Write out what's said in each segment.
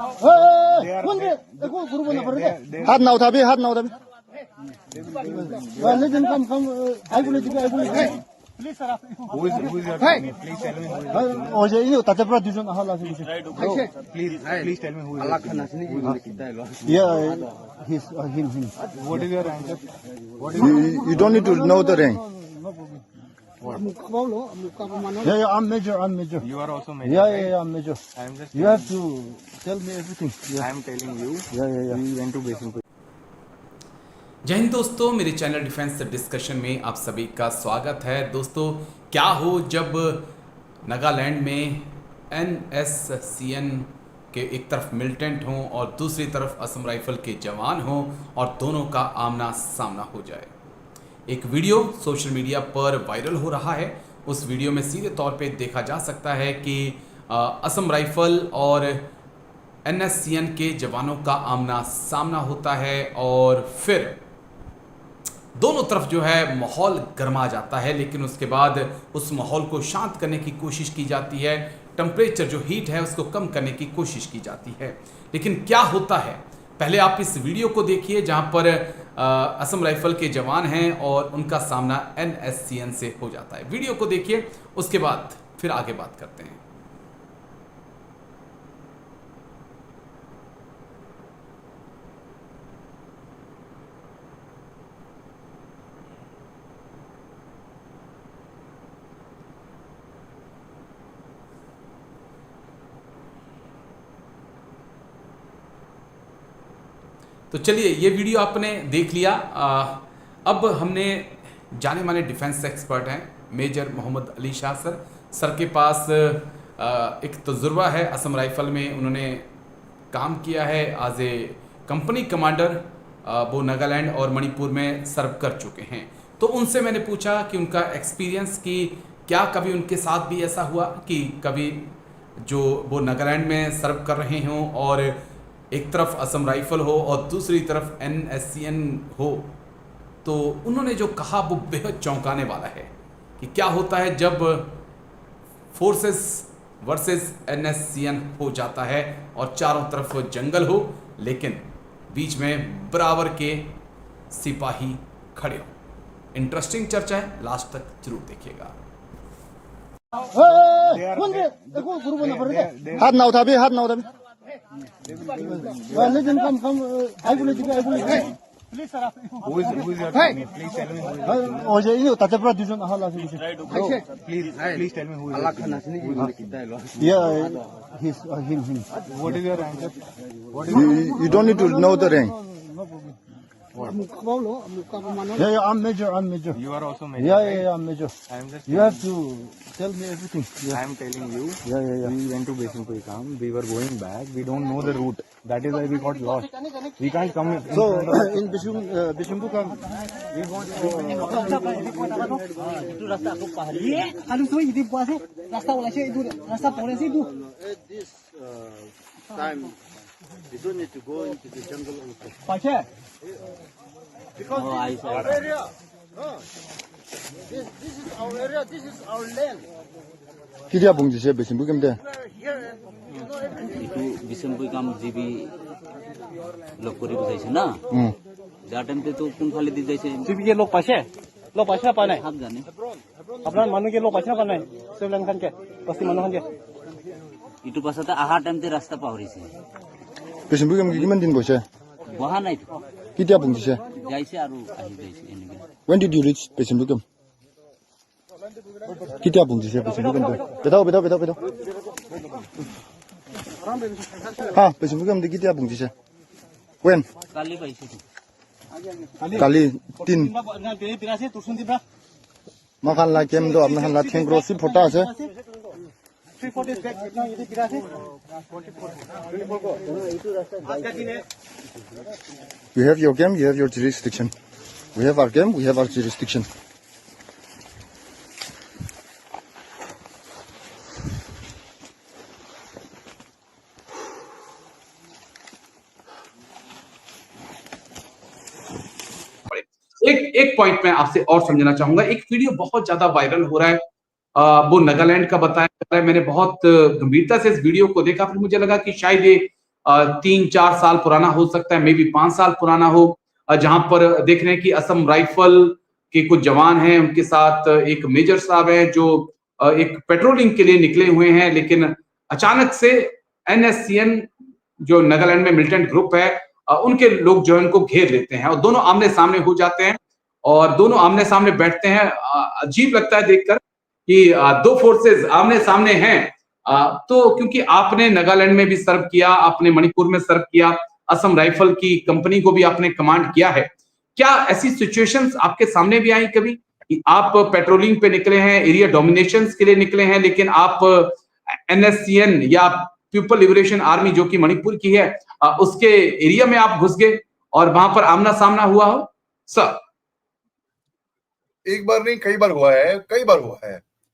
हाथ ना उठा भी, हाथ ना उठा भी। Please, sir. Who is your teammate? Please tell me who is your teammate. Oh, ये नहीं ताजा पूरा डिवीजन आहा लासे कुछ। Please tell me who is your teammate. Yeah, he's him. What is your rank? You don't need to know the rank. What? Yeah, I'm major. You are also major. Yeah, I'm major. I am just. You have to tell me everything. I am telling you. Yeah. We went to Besanpur. जय हिंद दोस्तों, मेरे channel defence discussion में आप सभी का स्वागत है। दोस्तों, क्या हो जब नागालैंड में NSCN के एक तरफ मिलिटेंट हों और दूसरी तरफ असम राइफल के जवान हों और दोनों का आमना सामना हो जाए। एक वीडियो सोशल मीडिया पर वायरल हो रहा है। उस वीडियो में सीधे तौर पे देखा जा सकता है कि असम राइफल और NSCN के जवानों का आमना सामना होता है और फिर दोनों तरफ जो है माहौल गर्मा जाता है, लेकिन उसके बाद उस माहौल को शांत करने की कोशिश की जाती है। टेम्परेचर जो हीट है उसको कम करने की कोशिश की जाती है। लेकिन क्या होता है, पहले आप इस वीडियो को देखिए जहां पर असम राइफल के जवान हैं और उनका सामना NSCN से हो जाता है। वीडियो को देखिए, उसके बाद फिर आगे बात करते हैं। तो चलिए, ये वीडियो आपने देख लिया। अब हमने जाने माने डिफेंस एक्सपर्ट हैं मेजर मोहम्मद अली शाह सर के पास एक तजुर्बा है असम राइफल में। उन्होंने काम किया है एज ए कंपनी कमांडर। वो नागालैंड और मणिपुर में सर्व कर चुके हैं। तो उनसे मैंने पूछा कि उनका एक्सपीरियंस कि क्या कभी उनके साथ भी ऐसा हुआ कि कभी जो वो नागालैंड में सर्व कर रहे हों और एक तरफ असम राइफल हो और दूसरी तरफ NSCN हो। तो उन्होंने जो कहा वो बेहद चौंकाने वाला है कि क्या होता है जब फोर्सेस वर्सेस NSCN हो जाता है और चारों तरफ जंगल हो लेकिन बीच में बराबर के सिपाही खड़े हो। इंटरेस्टिंग चर्चा है, लास्ट तक जरूर देखिएगा। हाथ ना उठा भी, हाथ ना उठा भी। Please, sir. Who is your teammate? Please tell me who is your teammate. Oh, ये नहीं ताजा पूरा डिवीजन आहा लासे कुछ। Please tell me who is your teammate. Yeah, he's him. What is your rank? You don't need to know the rank. What? Yeah, I'm major. You are also major. Yeah, I'm major. I am just. You have to tell me everything. I am telling you. Yeah. We went to Besanpur camp. We were going back. We don't know the route. That is why we got lost. We can't come. So in Bishimbu camp, we want at this time, we don't need to go into the jungle also. Because this is our area. This is our area. This is our land. किधर पहुँचे से बिशंबु के अंदर? itu Bisembu kam jibi lokori bujaise na that time te to kun khali di jaise jibi ke lok paise apa nai hab jane apnar manu ke lok paise apa nai sebelan khan ke pasti manu khan ke itu pasata aha time te rasta pahori se बिशंबु के अंदर किमान दिन बसे? waha nai किधर पहुँचे से? jaise aru ahi jaise enige When did you reach बिशंबु के? किधर पहुँचे से बिशंबु के अंदर? बताओ। हाँ, बिशंबु के अंदर किधर पहुँचे से? When? kali paise kali 3 pirase tursun dibra makan la kem do apna la thengro si phota ase 340 back na yedi pirase you have your game, you have your jurisdiction. We have our game, we have our jurisdiction. एक point मैं आपसे और समझना चाहूंगा। एक video बहुत ज्यादा viral हो रहा है, वो नागालैंड का बताया जा रहा है। मैंने बहुत गंभीरता से इस वीडियो को देखा, फिर मुझे लगा कि शायद ये 3-4 साल पुराना हो सकता है, मे बी 5 साल पुराना हो, जहां पर देख रहे हैं कि असम राइफल के कुछ जवान हैं, उनके साथ एक मेजर साहब हैं जो एक पेट्रोलिंग के लिए निकले हुए हैं, लेकिन अचानक से NSCN जो नागालैंड में मिलिटेंट ग्रुप है, उनके लोग जो है उनको घेर लेते हैं और दोनों आमने सामने हो जाते हैं और दोनों आमने सामने बैठते हैं। अजीब लगता है देखकर कि दो फोर्सेस आमने सामने हैं। तो क्योंकि आपने नागालैंड में भी सर्व किया, आपने मणिपुर में सर्व किया, असम राइफल की कंपनी को भी आपने कमांड किया है, क्या ऐसी सिचुएशंस आपके सामने भी आई कभी कि आप पेट्रोलिंग पे निकले हैं, एरिया डोमिनेशंस के लिए निकले हैं, लेकिन आप NSCN या पीपल लिबरेशन आर्मी जो कि मणिपुर की है, उसके एरिया में आप घुस गए और वहां पर आमना सामना हुआ हो? सर, एक बार नहीं, कई बार हुआ है,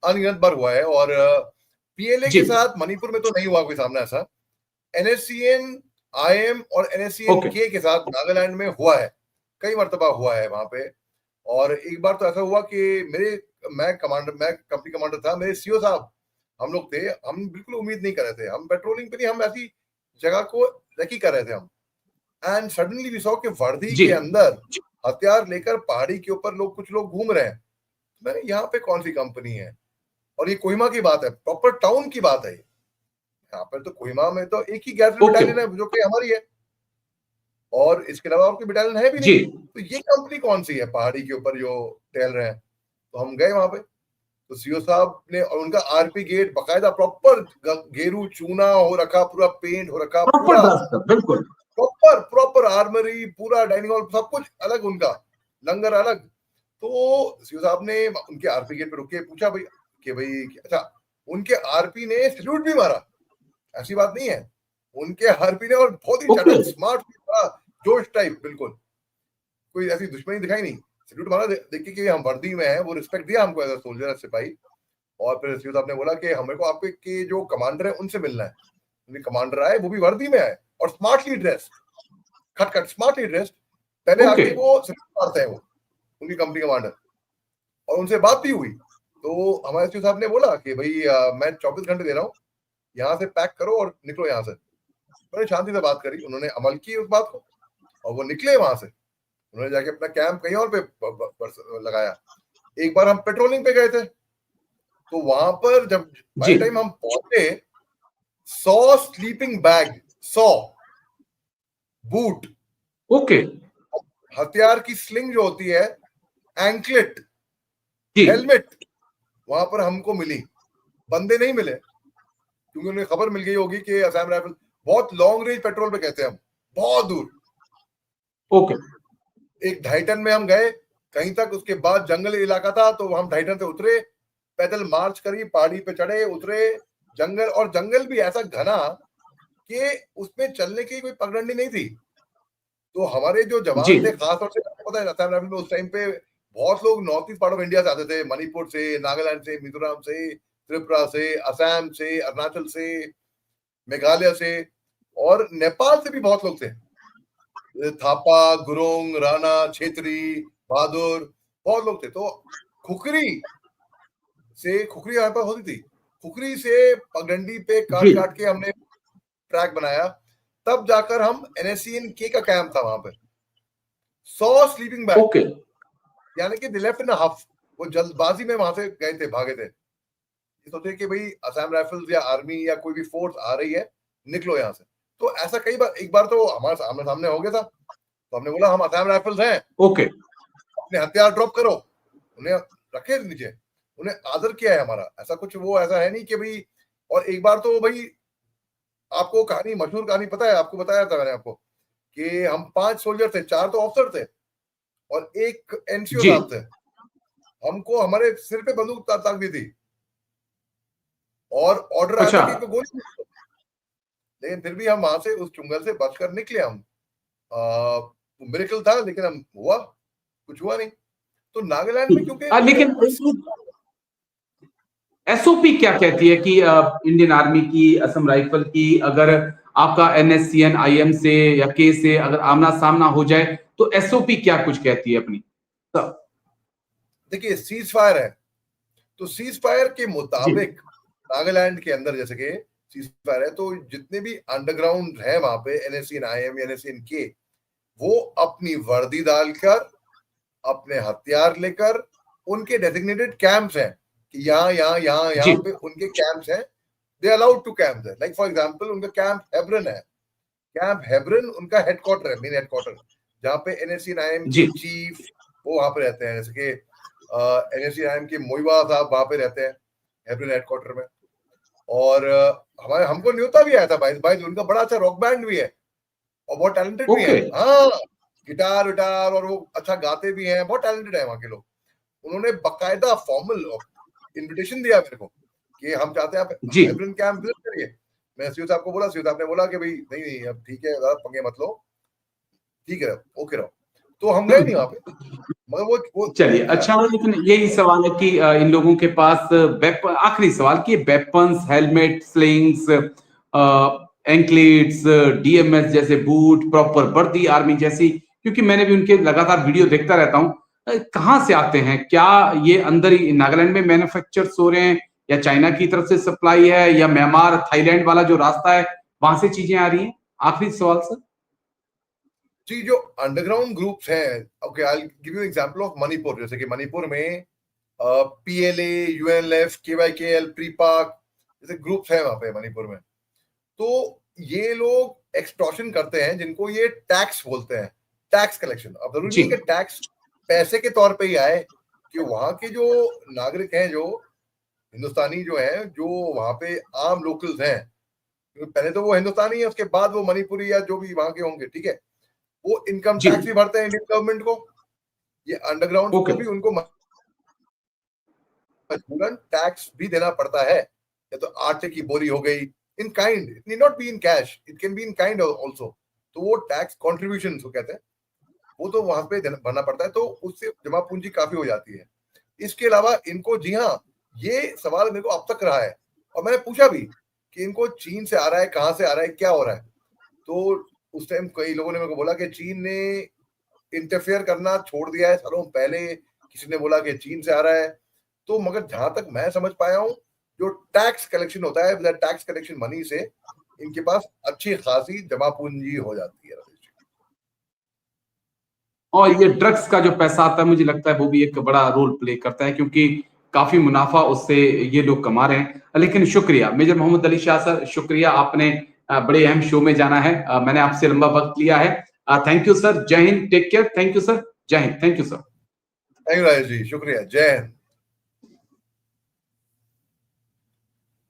अनगिनत बार हुआ है। और PLA के साथ मणिपुर में तो नहीं हुआ कोई सामना ऐसा। NSCN IM और NSCN K के साथ नागालैंड में हुआ है, कई मर्तबा हुआ है वहां पे। और एक बार तो ऐसा हुआ कि मैं कंपनी कमांडर था, मेरे CO साहब हम लोग थे, हम बिल्कुल उम्मीद नहीं कर रहे थे, हम पेट्रोलिंग पे नहीं, हम ऐसी जगह को रेकी कर रहे थे हम। एंड सडनली वी सॉ कि वर्दी के अंदर हथियार लेकर पहाड़ी के ऊपर कुछ लोग घूम रहे हैं। मैंने यहाँ पे कौन सी कंपनी है? और ये कोहिमा की बात है, प्रॉपर टाउन की बात है। यहाँ पर तो कोहिमा में तो एक ही गैरसन बटालियन है जो कि हमारी है, और इसके अलावा और कोई बटालियन है भी नहीं। तो ये कंपनी कौन सी है पहाड़ी के ऊपर जो टहल रहे हैं? तो हम गए वहां पे, तो CO साहब ने, और उनका RP गेट बकायदा प्रॉपर घेरू चूना हो रखा, पूरा पेंट हो रखा, बिल्कुल प्रॉपर आर्मरी, पूरा डाइनिंग हॉल, सब कुछ अलग, उनका लंगर अलग। तो CO साहब ने उनके RP गेट पे रुक के पूछा भाई अच्छा, उनके RP ने सैल्यूट भी मारा, ऐसी बात नहीं है, उनके RP ने, और बहुत ही चटक स्मार्ट, जोश टाइप, बिल्कुल कोई ऐसी दुश्मनी दिखाई नहीं, सैल्यूट मारा, देख के कि हम वर्दी में हैं, वो रिस्पेक्ट दिया हमको एज अ सोल्जर, सिपाही। और फिर CO साहब ने बोला कि हमें को आपके जो कमांडर है उनसे मिलना है। उनके कमांडर आए, वो भी वर्दी में आए और स्मार्टली ड्रेस्ड, खटखट स्मार्टली ड्रेस्ड। पहले आके वो सैल्यूट मारते हैं, वो उनकी कंपनी कमांडर, और उनसे बात भी हुई। तो हमारे CO साहब ने बोला कि भाई मैं 24 घंटे दे रहा हूँ, यहाँ से पैक करो और निकलो यहाँ से। उन्होंने शांति से बात करी, उन्होंने अमल की उस बात को, और वो निकले वहां से। उन्होंने जाके अपना कैंप कहीं और पे लगाया। एक बार हम पेट्रोलिंग पे गए थे, तो वहां पर जब बाय टाइम हम पहुंचे, 100 स्लीपिंग बैग, 100 बूट, हथियार की स्लिंग जो होती है, एंकलेट, हेलमेट, वहां पर हमको मिली। बंदे नहीं मिले, क्योंकि उन्हें खबर मिल गई होगी कि असम राइफल बहुत लॉन्ग रेंज पेट्रोल पे कहते हैं हम, बहुत दूर। एक 2.5 टन में हम गए कहीं तक, उसके बाद जंगल इलाका था, तो हम 2.5 टन से उतरे, पैदल मार्च करी, पहाड़ी पे चढ़े, उतरे, जंगल, और जंगल भी ऐसा घना कि उसमें चलने की कोई पगडंडी नहीं थी। तो हमारे जो जवान थे, खासतौर से पता है असम राइफल में उस टाइम पे बहुत लोग north east part of India से आते थे, मणिपुर से, नागालैंड से, मिजोरम से, त्रिपुरा से, असम से, अरुणाचल से, मेघालय से, और नेपाल से भी बहुत लोग थे, थापा, गुरुंग, राणा, छेत्री, बहादुर, बहुत लोग थे। तो खुखरी हमारे पास होती थी, खुखरी से पगडंडी पे काट के हमने ट्रैक बनाया, तब जाकर हम NSCN K का कैंप था वहां पे, 100 स्लीपिंग बैग, यानी कि लेफ्ट इन हाफ, वो जल्दबाजी में वहां से गए थे, भागे थे, सोचे कि भाई असम राइफल्स या आर्मी या कोई भी फोर्स आ रही है, निकलो यहाँ से। तो ऐसा कई बार, एक बार तो हमारे सामने हो गया था, तो हमने बोला हम असम राइफल्स हैं, अपने हथियार ड्रॉप करो, उन्हें रखे नीचे, उन्हें आदर किया है हमारा, ऐसा कुछ वो ऐसा है नहीं कि भाई। और एक बार तो भाई, आपको कहानी, मशहूर कहानी पता है, आपको बताया था मैंने आपको, कि हम 5 सोल्जर थे, 4 तो ऑफिसर थे और 1 NCO साहब थे। हमको हमारे सिर पे बंदूक ताक दी थी और ऑर्डर आया था कि गोली, लेकिन फिर भी हम वहां से, उस चुंगल से बचकर निकले। हम मिरेकल था, लेकिन हम कुछ हुआ नहीं। तो नागालैंड में क्योंकि लेकिन SOP क्या कहती है कि इंडियन आर्मी की, असम राइफल की, अगर आपका NSCN IM से या K से अगर आमना सामना हो जाए, तो SOP क्या कुछ कहती है अपनी? देखिए, सीज फायर है, तो सीज फायर के मुताबिक नागालैंड के अंदर, जैसे कि सीजफायर है, तो जितने भी अंडरग्राउंड है वहां पे NSCN-IM या NSCN-K, वो अपनी वर्दी डालकर, अपने हथियार लेकर, उनके डेजिग्नेटेड कैंप्स हैं कि यहाँ पे उनके कैंप्स हैं, दे अलाउड टू कैंप है। लाइक फॉर एग्जांपल उनका कैंप हेब्रन है, कैंप हेब्रन उनका हेडक्वार्टर है, मेन हेडक्वार्टर, जहाँ पे NSCN-IM के चीफ वो वहां पे रहते हैं, जैसे कि NSCN-IM के मोइवा साहब वहां पे रहते हैं हेब्रन हेडक्वार्टर में। और हमको न्योता भी आया था भाई, उनका बड़ा अच्छा रॉक बैंड भी है और बहुत टैलेंटेड भी है। हाँ, गिटार विटार और वो अच्छा गाते भी हैं, बहुत टैलेंटेड है वहां के लोग। उन्होंने बकायदा फॉर्मल इन्विटेशन दिया मेरे को कि हम चाहते हैं आप हेब्रन कैंप विजिट करिए। मैं सीओ साहब को बोला, सीओ साहब ने बोला कि भाई नहीं अब ठीक है, पंगे मत लो, ठीक है ओके रहो, तो हम गए नहीं वहां पे। मगर वो चलिए अच्छा, लेकिन यही सवाल है कि इन लोगों के पास आखिरी सवाल कि weapons, helmet, slings, anklets, DMS जैसे बूट, प्रॉपर वर्दी आर्मी जैसी, क्योंकि मैंने भी उनके लगातार वीडियो देखता रहता हूँ, कहाँ से आते हैं? क्या ये अंदर ही नागालैंड में मैन्युफैक्चर हो रहे हैं या चाइना की तरफ से सप्लाई है या म्यांमार थाईलैंड वाला जो रास्ता है वहां से चीजें आ रही हैं? आखिरी सवाल सर जी, जो अंडरग्राउंड ग्रुप्स हैं, okay I will give you example of Manipur. जैसे कि मणिपुर में PLA, UNLF, KYKL, प्रीपाक जैसे ग्रुप्स हैं वहां पे मणिपुर में। तो ये लोग एक्सटॉर्शन करते हैं, जिनको ये टैक्स बोलते हैं, टैक्स कलेक्शन। अब जरूरी नहीं कि टैक्स पैसे के तौर पे ही आए, कि वहां के जो नागरिक हैं, जो हिंदुस्तानी जो हैं, जो वहां पे आम लोकल्स हैं, पहले तो वो हिंदुस्तानी है, उसके बाद वो मणिपुरी या जो भी वहां के होंगे, ठीक है, वो इनकम टैक्स भी भरते हैं इंडियन गवर्नमेंट को। ये अंडरग्राउंड को भी उनको मजबूरन टैक्स भी देना पड़ता है। या तो आटे की बोरी हो गई, in kind, it need not be in cash, it can be in kind also. तो वो टैक्स कॉन्ट्रीब्यूशन कहते हैं, वो तो वहां पे भरना पड़ता है, तो उससे जमा पूंजी काफी हो जाती है। इसके अलावा इनको, जी हाँ, ये सवाल मेरे को अब तक रहा है और मैंने पूछा भी कि इनको चीन से आ रहा है, कहाँ से आ रहा है, क्या हो रहा है। तो उस टाइम कई लोगों ने मेरे को बोला कि चीन ने इंटरफेयर करना छोड़ दिया है सालों पहले, किसी ने बोला कि चीन से आ रहा है। तो मगर जहां तक मैं समझ पाया हूँ, जो टैक्स कलेक्शन होता है, टैक्स कलेक्शन मनी से इनके पास अच्छी खासी जमा पूंजी हो जाती है। और ये ड्रग्स का जो पैसा आता है, मुझे लगता है वो भी एक बड़ा रोल प्ले करता है, क्योंकि काफी मुनाफा उससे ये लोग कमा रहे हैं। लेकिन शुक्रिया मेजर मोहम्मद अली शाह सर, शुक्रिया, आपने बड़े अहम शो में जाना है, मैंने आपसे लंबा वक्त लिया है। Thank you sir, Jai Hind, take care, thank you sir, Jai Hind, thank you sir. Thank you Rajesh ji, शुक्रिया, जय हिंद।